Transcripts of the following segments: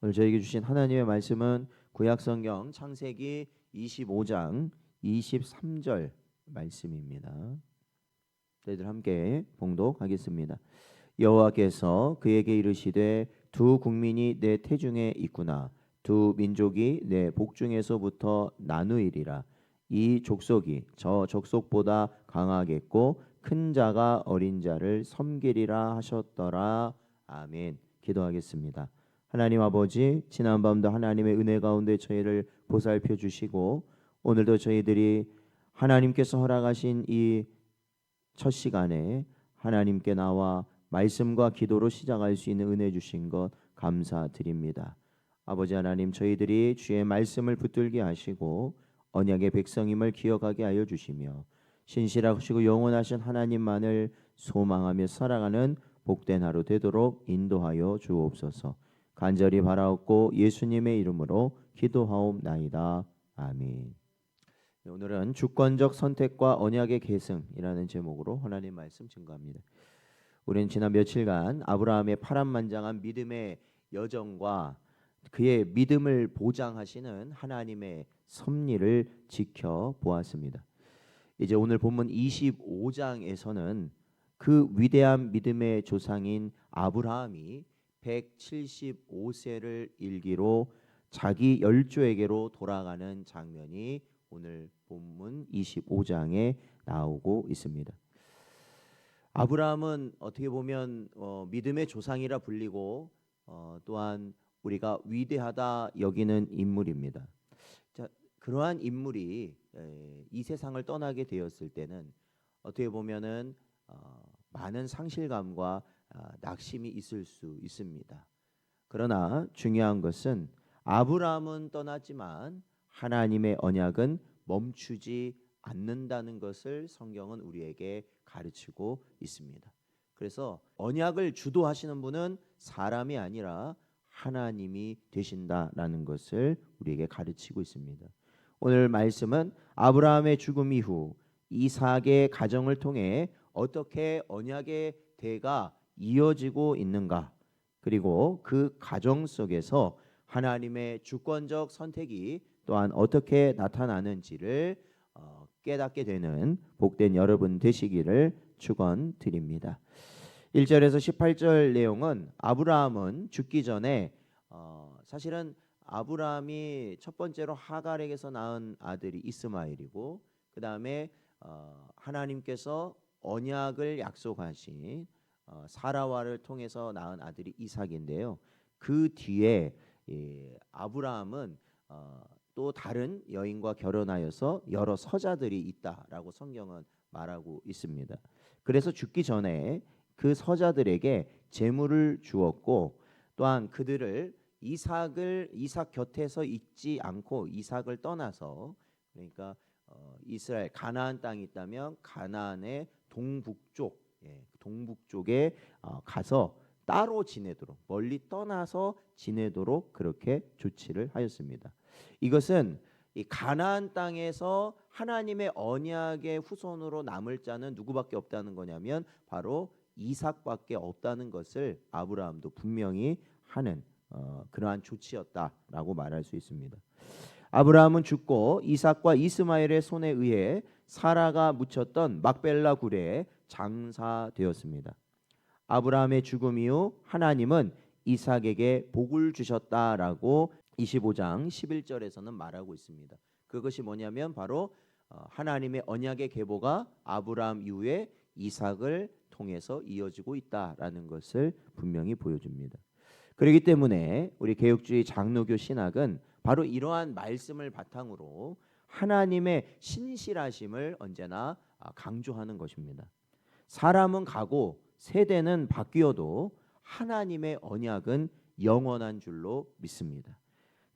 오늘 저에게 주신 하나님의 말씀은 구약성경 창세기 25장 23절 말씀입니다. 저희들 함께 봉독하겠습니다. 여호와께서 그에게 이르시되 두 국민이 내 태중에 있구나. 두 민족이 내 복중에서부터 나누이리라. 이 족속이 저 족속보다 강하겠고 큰 자가 어린 자를 섬기리라 하셨더라. 아멘. 기도하겠습니다. 하나님 아버지, 지난 밤도 하나님의 은혜 가운데 저희를 보살펴 주시고 오늘도 저희들이 하나님께서 허락하신 이 첫 시간에 하나님께 나와 말씀과 기도로 시작할 수 있는 은혜 주신 것 감사드립니다. 아버지 하나님, 저희들이 주의 말씀을 붙들게 하시고 언약의 백성임을 기억하게 하여 주시며 신실하시고 영원하신 하나님만을 소망하며 살아가는 복된 하루 되도록 인도하여 주옵소서. 간절히 바라옵고 예수님의 이름으로 기도하옵나이다. 아멘. 오늘은 주권적 선택과 언약의 계승이라는 제목으로 하나님 말씀 증거합니다. 우리는 지난 며칠간 아브라함의 파란만장한 믿음의 여정과 그의 믿음을 보장하시는 하나님의 섭리를 지켜보았습니다. 이제 오늘 본문 25장에서는 그 위대한 믿음의 조상인 아브라함이 175세를 일기로 자기 열조에게로 돌아가는 장면이 오늘 본문 25장에 나오고 있습니다. 아브라함은 어떻게 보면 믿음의 조상이라 불리고 또한 우리가 위대하다 여기는 인물입니다. 자, 그러한 인물이 이 세상을 떠나게 되었을 때는 어떻게 보면은 많은 상실감과 낙심이 있을 수 있습니다. 그러나 중요한 것은 아브라함은 떠났지만 하나님의 언약은 멈추지 않는다는 것을 성경은 우리에게 가르치고 있습니다. 그래서 언약을 주도하시는 분은 사람이 아니라 하나님이 되신다라는 것을 우리에게 가르치고 있습니다. 오늘 말씀은 아브라함의 죽음 이후 이삭의 가정을 통해 어떻게 언약의 대가 이어지고 있는가, 그리고 그 가정 속에서 하나님의 주권적 선택이 또한 어떻게 나타나는지를 깨닫게 되는 복된 여러분 되시기를 축원드립니다. 1절에서 18절 내용은 아브라함은 죽기 전에 사실은 아브라함이 첫 번째로 하갈에게서 낳은 아들이 이스마엘이고 그 다음에 하나님께서 언약을 약속하신 사라와를 통해서 낳은 아들이 이삭인데요. 그 뒤에 아브라함은 또 다른 여인과 결혼하여서 여러 서자들이 있다라고 성경은 말하고 있습니다. 그래서 죽기 전에 그 서자들에게 재물을 주었고 또한 그들을 이삭 곁에서 있지 않고 이삭을 떠나서, 그러니까 이스라엘 가나안 땅이 있다면 가나안의 동북쪽에 가서 따로 지내도록, 멀리 떠나서 지내도록 그렇게 조치를 하였습니다. 이것은 이 가나안 땅에서 하나님의 언약의 후손으로 남을 자는 누구밖에 없다는 거냐면 바로 이삭밖에 없다는 것을 아브라함도 분명히 하는 그러한 조치였다라고 말할 수 있습니다. 아브라함은 죽고 이삭과 이스마엘의 손에 의해 사라가 묻혔던 막벨라 굴에 장사되었습니다. 아브라함의 죽음 이후 하나님은 이삭에게 복을 주셨다라고 25장 11절에서는 말하고 있습니다. 그것이 뭐냐면 바로 하나님의 언약의 계보가 아브라함 이후에 이삭을 통해서 이어지고 있다라는 것을 분명히 보여줍니다. 그렇기 때문에 우리 개혁주의 장로교 신학은 바로 이러한 말씀을 바탕으로 하나님의 신실하심을 언제나 강조하는 것입니다. 사람은 가고 세대는 바뀌어도 하나님의 언약은 영원한 줄로 믿습니다.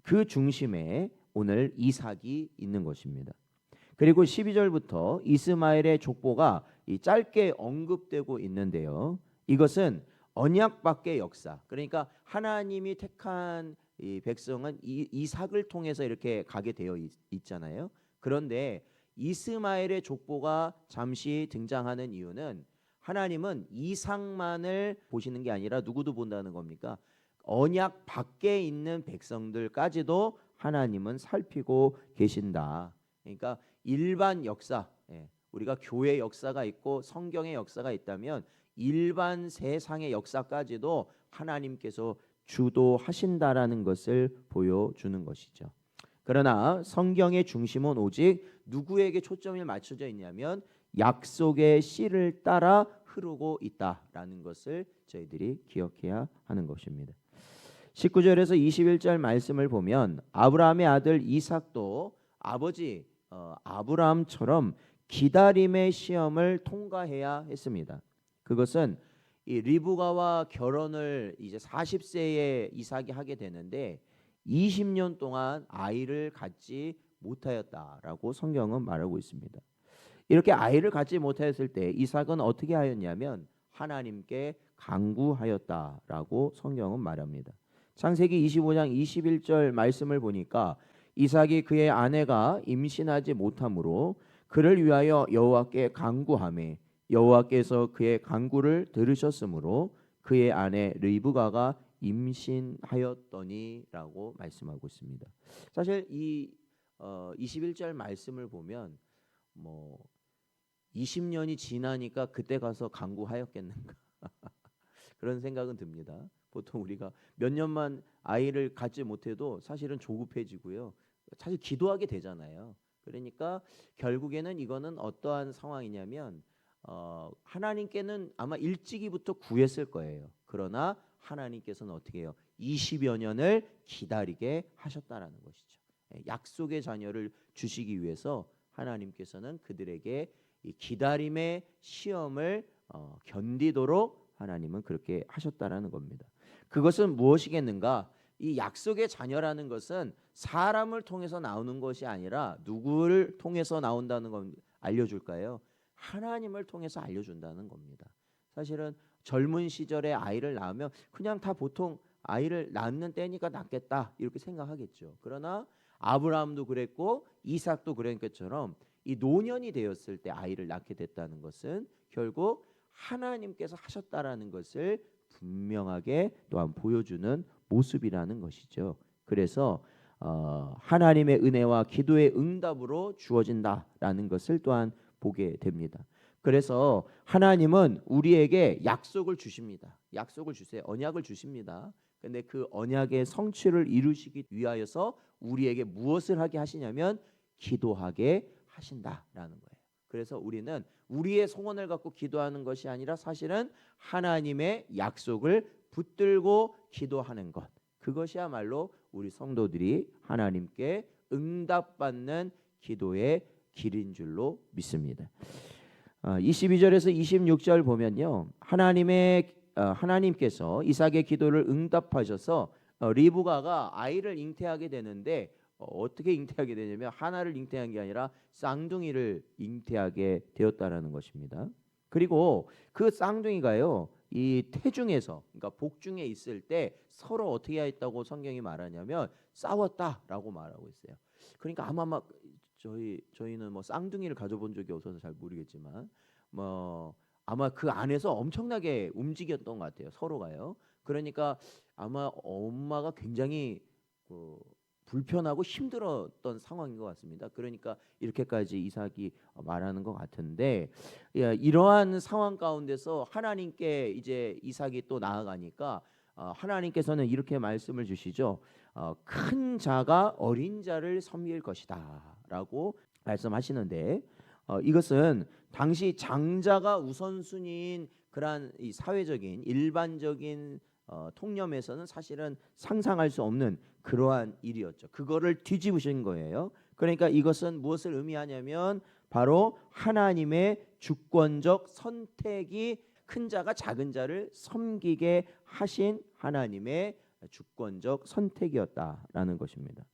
그 중심에 오늘 이삭이 있는 것입니다. 그리고 12절부터 이스마엘의 족보가 짧게 언급되고 있는데요. 이것은 언약밖의 역사, 그러니까 하나님이 택한 이 백성은 이삭을 통해서 이렇게 가게 되어 있잖아요. 그런데 이스마엘의 족보가 잠시 등장하는 이유는 하나님은 이삭만을 보시는 게 아니라 누구도 본다는 겁니까? 언약 밖에 있는 백성들까지도 하나님은 살피고 계신다. 그러니까 일반 역사, 우리가 교회 역사가 있고 성경의 역사가 있다면 일반 세상의 역사까지도 하나님께서 주도하신다라는 것을 보여주는 것이죠. 그러나 성경의 중심은 오직 누구에게 초점이 맞춰져 있냐면 약속의 씨를 따라 흐르고 있다라는 것을 저희들이 기억해야 하는 것입니다. 19절에서 21절 말씀을 보면 아브라함의 아들 이삭도 아버지 아브라함처럼 기다림의 시험을 통과해야 했습니다. 그것은 이 리브가와 결혼을 이제 40세에 이삭이 하게 되는데 20년 동안 아이를 갖지 못하였다라고 성경은 말하고 있습니다. 이렇게 아이를 갖지 못하였을 때 이삭은 어떻게 하였냐면 하나님께 간구하였다라고 성경은 말합니다. 창세기 25장 21절 말씀을 보니까 이삭이 그의 아내가 임신하지 못하므로 그를 위하여 여호와께 간구하매 여호와께서 그의 간구를 들으셨으므로 그의 아내 리브가가 임신하였더니라고 말씀하고 있습니다. 사실 이 21절 말씀을 보면 뭐 20년이 지나니까 그때 가서 간구하였겠는가 그런 생각은 듭니다. 보통 우리가 몇 년만 아이를 갖지 못해도 사실은 조급해지고요. 사실 기도하게 되잖아요. 그러니까 결국에는 이거는 어떠한 상황이냐면 하나님께는 아마 일찍이부터 구했을 거예요. 그러나 하나님께서는 어떻게 해요? 20여 년을 기다리게 하셨다라는 것이죠. 약속의 자녀를 주시기 위해서 하나님께서는 그들에게 이 기다림의 시험을 견디도록 하나님은 그렇게 하셨다라는 겁니다. 그것은 무엇이겠는가? 이 약속의 자녀라는 것은 사람을 통해서 나오는 것이 아니라 누구를 통해서 나온다는 건 알려줄까요? 하나님을 통해서 알려준다는 겁니다. 사실은 젊은 시절에 아이를 낳으면 그냥 다 보통 아이를 낳는 때니까 낳겠다 이렇게 생각하겠죠. 그러나 아브라함도 그랬고 이삭도 그런 것처럼 이 노년이 되었을 때 아이를 낳게 됐다는 것은 결국 하나님께서 하셨다라는 것을 분명하게 또한 보여주는 모습이라는 것이죠. 그래서 하나님의 은혜와 기도의 응답으로 주어진다라는 것을 또한 보게 됩니다. 그래서 하나님은 우리에게 약속을 주십니다. 약속을 주세요. 언약을 주십니다. 근데 그 언약의 성취를 이루시기 위하여서 우리에게 무엇을 하게 하시냐면 기도하게 하신다라는 거예요. 그래서 우리는 우리의 소원을 갖고 기도하는 것이 아니라 사실은 하나님의 약속을 붙들고 기도하는 것. 그것이야말로 우리 성도들이 하나님께 응답받는 기도의 길인 줄로 믿습니다. 22절에서 26절 보면요. 하나님께서 이삭의 기도를 응답하셔서 리브가가 아이를 잉태하게 되는데 어떻게 잉태하게 되냐면 하나를 잉태한 게 아니라 쌍둥이를 잉태하게 되었다라는 것입니다. 그리고 그 쌍둥이가요. 이 태중에서 그러니까 복중에 있을 때 서로 어떻게 했다고 성경이 말하냐면 싸웠다라고 말하고 있어요. 그러니까 아마 저희는 뭐 쌍둥이를 가져본 적이 없어서 잘 모르겠지만 뭐 아마 그 안에서 엄청나게 움직였던 것 같아요. 서로가요. 그러니까 아마 엄마가 굉장히 불편하고 힘들었던 상황인 것 같습니다. 그러니까 이렇게까지 이삭이 말하는 것 같은데 이러한 상황 가운데서 하나님께 이제 이삭이 또 나아가니까 하나님께서는 이렇게 말씀을 주시죠. 큰 자가 어린 자를 섬길 것이다라고 말씀하시는데 이것은 당시 장자가 우선순위인 그러한 이 사회적인 일반적인 통념에서는 사실은 상상할 수 없는 그러한 일이었죠. 그거를 뒤집으신 거예요. 그러니까 이것은 무엇을 의미하냐면 바로 하나님의 주권적 선택이 큰 자가 작은 자를 섬기게 하신 하나님의 주권적 선택이었다라는 것입니다.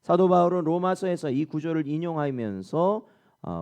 사도 바울은 로마서에서 이 구절을 인용하면서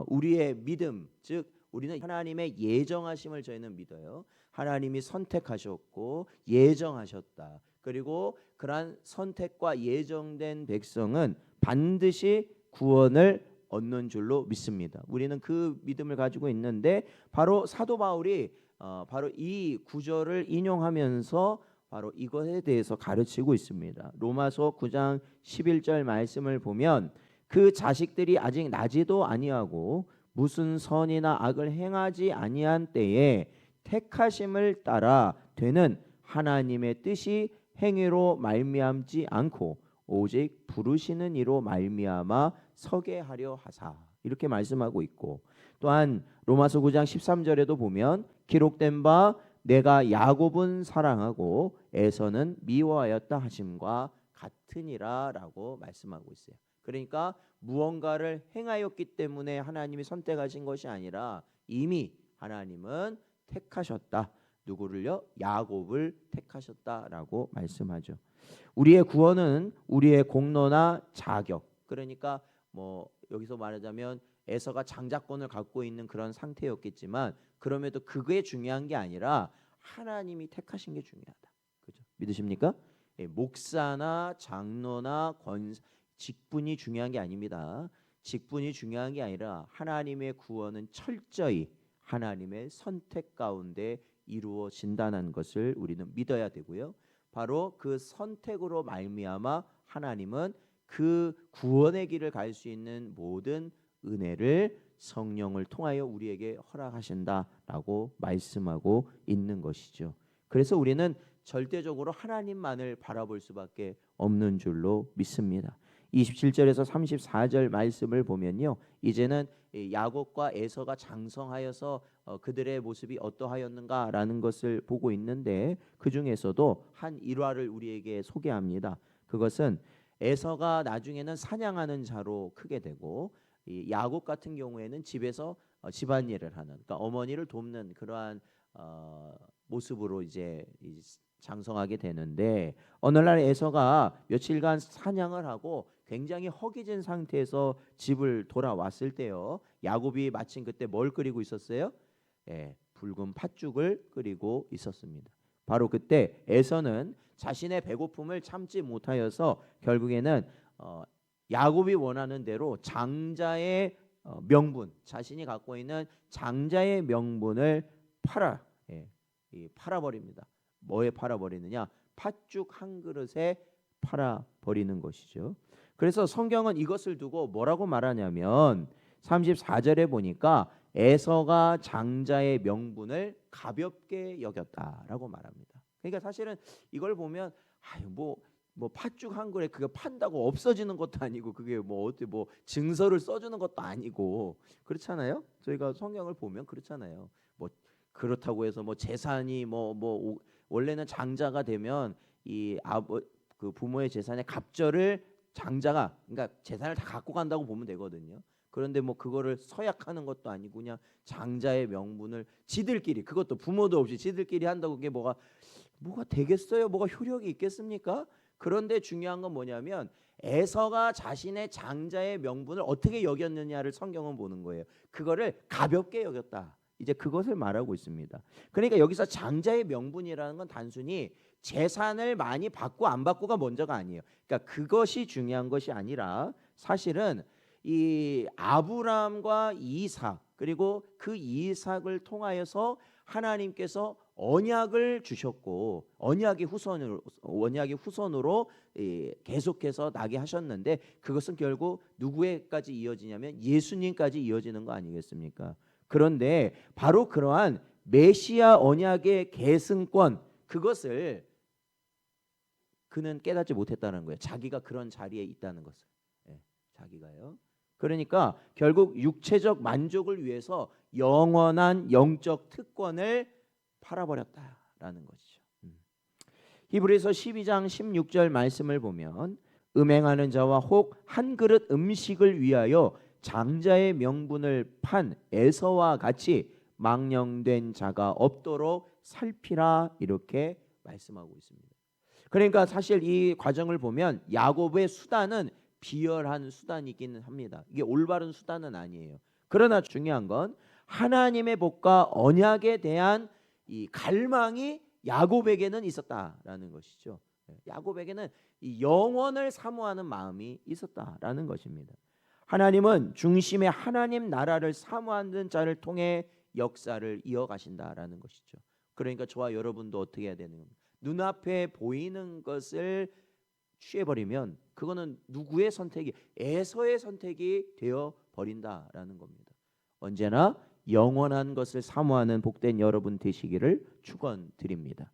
우리의 믿음, 즉 우리는 하나님의 예정하심을 저희는 믿어요. 하나님이 선택하셨고 예정하셨다. 그리고 그러한 선택과 예정된 백성은 반드시 구원을 얻는 줄로 믿습니다. 우리는 그 믿음을 가지고 있는데 바로 사도 바울이 바로 이 구절을 인용하면서 바로 이것에 대해서 가르치고 있습니다. 로마서 9장 11절 말씀을 보면 그 자식들이 아직 나지도 아니하고 무슨 선이나 악을 행하지 아니한 때에 택하심을 따라 되는 하나님의 뜻이 행위로 말미암지 않고 오직 부르시는 이로 말미암아 서게 하려 하사, 이렇게 말씀하고 있고, 또한 로마서 9장 13절에도 보면 기록된 바 내가 야곱은 사랑하고 에서는 미워하였다 하심과 같으니라 라고 말씀하고 있어요. 그러니까 무언가를 행하였기 때문에 하나님이 선택하신 것이 아니라 이미 하나님은 택하셨다. 누구를요? 야곱을 택하셨다라고 말씀하죠. 우리의 구원은 우리의 공로나 자격, 그러니까 뭐 여기서 말하자면 에서가 장자권을 갖고 있는 그런 상태였겠지만 그럼에도 그게 중요한 게 아니라 하나님이 택하신 게 중요하다. 그죠? 믿으십니까? 예, 목사나 장로나 직분이 중요한 게 아닙니다. 직분이 중요한 게 아니라 하나님의 구원은 철저히 하나님의 선택 가운데 이루어진다는 것을 우리는 믿어야 되고요. 바로 그 선택으로 말미암아 하나님은 그 구원의 길을 갈 수 있는 모든 은혜를 성령을 통하여 우리에게 허락하신다라고 말씀하고 있는 것이죠. 그래서 우리는 절대적으로 하나님만을 바라볼 수밖에 없는 줄로 믿습니다. 27절에서 34절 말씀을 보면요, 이제는 야곱과 에서가 장성하여서 그들의 모습이 어떠하였는가라는 것을 보고 있는데 그 중에서도 한 일화를 우리에게 소개합니다. 그것은 에서가 나중에는 사냥하는 자로 크게 되고 이 야곱 같은 경우에는 집에서 집안일을 하는, 그러니까 어머니를 돕는 그러한 모습으로 이제 장성하게 되는데, 어느 날 에서가 며칠간 사냥을 하고 굉장히 허기진 상태에서 집을 돌아왔을 때요, 야곱이 마침 그때 뭘 끓이고 있었어요? 예, 붉은 팥죽을 끓이고 있었습니다. 바로 그때 에서는 자신의 배고픔을 참지 못하여서 결국에는 야곱이 원하는 대로 장자의 명분, 자신이 갖고 있는 장자의 명분을 팔아버립니다. 뭐에 팔아버리느냐? 팥죽 한 그릇에 팔아버리는 것이죠. 그래서 성경은 이것을 두고 뭐라고 말하냐면 34절에 보니까 에서가 장자의 명분을 가볍게 여겼다라고 말합니다. 그러니까 사실은 이걸 보면 뭐 팥죽 한 그릇에 그거 판다고 없어지는 것도 아니고 그게 뭐 증서를 써주는 것도 아니고 그렇잖아요. 저희가 성경을 보면 그렇잖아요. 뭐 그렇다고 해서 뭐 재산이 원래는 장자가 되면 그 부모의 재산의 갑절을 장자가, 그러니까 재산을 다 갖고 간다고 보면 되거든요. 그런데 뭐 그거를 서약하는 것도 아니고 그냥 장자의 명분을 지들끼리, 그것도 부모도 없이 지들끼리 한다고 그게 뭐가 되겠어요? 뭐가 효력이 있겠습니까? 그런데 중요한 건 뭐냐면 에서가 자신의 장자의 명분을 어떻게 여겼느냐를 성경은 보는 거예요. 그거를 가볍게 여겼다. 이제 그것을 말하고 있습니다. 그러니까 여기서 장자의 명분이라는 건 단순히 재산을 많이 받고 안 받고가 먼저가 아니에요. 그러니까 그것이 중요한 것이 아니라 사실은 이 아브라함과 이삭, 그리고 그 이삭을 통하여서 하나님께서 언약을 주셨고 언약의 후손으로 계속해서 나게 하셨는데 그것은 결국 누구에까지 이어지냐면 예수님까지 이어지는 거 아니겠습니까? 그런데 바로 그러한 메시아 언약의 계승권, 그것을 그는 깨닫지 못했다는 거예요. 자기가 그런 자리에 있다는 것을. 자기가요. 그러니까 결국 육체적 만족을 위해서 영원한 영적 특권을 팔아버렸다라는 것이죠. 히브리서 12장 16절 말씀을 보면 음행하는 자와 혹 한 그릇 음식을 위하여 장자의 명분을 판 에서와 같이 망령된 자가 없도록 살피라, 이렇게 말씀하고 있습니다. 그러니까 사실 이 과정을 보면 야곱의 수단은 비열한 수단이기는 합니다. 이게 올바른 수단은 아니에요. 그러나 중요한 건 하나님의 복과 언약에 대한 이 갈망이 야곱에게는 있었다라는 것이죠. 야곱에게는 이 영원을 사모하는 마음이 있었다라는 것입니다. 하나님은 중심의 하나님 나라를 사모하는 자를 통해 역사를 이어가신다라는 것이죠. 그러니까 저와 여러분도 어떻게 해야 되는 겁니까? 눈앞에 보이는 것을 취해버리면 그거는 누구의 선택이, 에서의 선택이 되어 버린다라는 겁니다. 언제나 영원한 것을 사모하는 복된 여러분 되시기를 축원드립니다.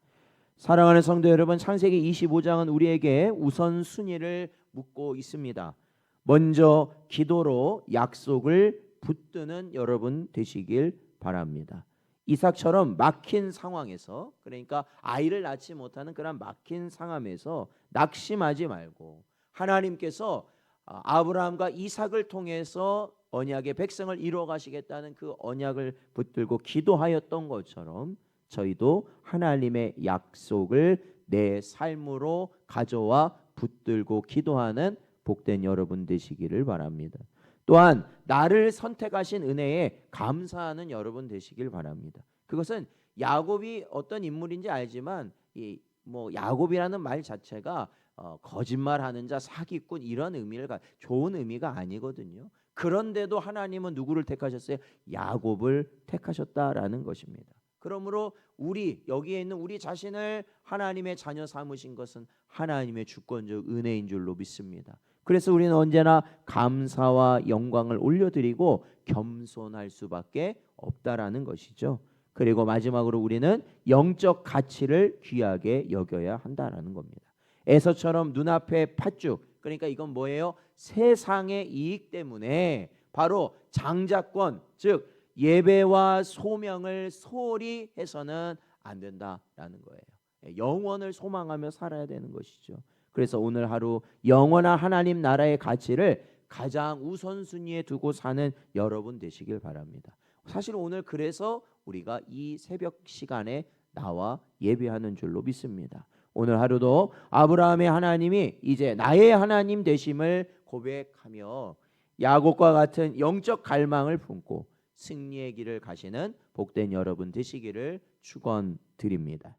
사랑하는 성도 여러분, 창세기 25장은 우리에게 우선순위를 묻고 있습니다. 먼저 기도로 약속을 붙드는 여러분 되시길 바랍니다. 이삭처럼 막힌 상황에서, 그러니까 아이를 낳지 못하는 그런 막힌 상황에서 낙심하지 말고 하나님께서 아브라함과 이삭을 통해서 언약의 백성을 이루어 가시겠다는 그 언약을 붙들고 기도하였던 것처럼 저희도 하나님의 약속을 내 삶으로 가져와 붙들고 기도하는 복된 여러분 되시기를 바랍니다. 또한 나를 선택하신 은혜에 감사하는 여러분 되시길 바랍니다. 그것은 야곱이 어떤 인물인지 알지만 야곱이라는 말 자체가 거짓말하는 자, 사기꾼 이런 의미를 좋은 의미가 아니거든요. 그런데도 하나님은 누구를 택하셨어요? 야곱을 택하셨다라는 것입니다. 그러므로 여기에 있는 우리 자신을 하나님의 자녀 삼으신 것은 하나님의 주권적 은혜인 줄로 믿습니다. 그래서 우리는 언제나 감사와 영광을 올려드리고 겸손할 수밖에 없다라는 것이죠. 그리고 마지막으로 우리는 영적 가치를 귀하게 여겨야 한다라는 겁니다. 에서처럼 눈앞에 팥죽, 그러니까 이건 뭐예요? 세상의 이익 때문에 바로 장자권, 즉 예배와 소명을 소홀히 해서는 안 된다라는 거예요. 영원을 소망하며 살아야 되는 것이죠. 그래서 오늘 하루 영원한 하나님 나라의 가치를 가장 우선순위에 두고 사는 여러분 되시길 바랍니다. 사실 오늘 그래서 우리가 이 새벽 시간에 나와 예배하는 줄로 믿습니다. 오늘 하루도 아브라함의 하나님이 이제 나의 하나님 되심을 고백하며 야곱과 같은 영적 갈망을 품고 승리의 길을 가시는 복된 여러분 되시기를 축원드립니다.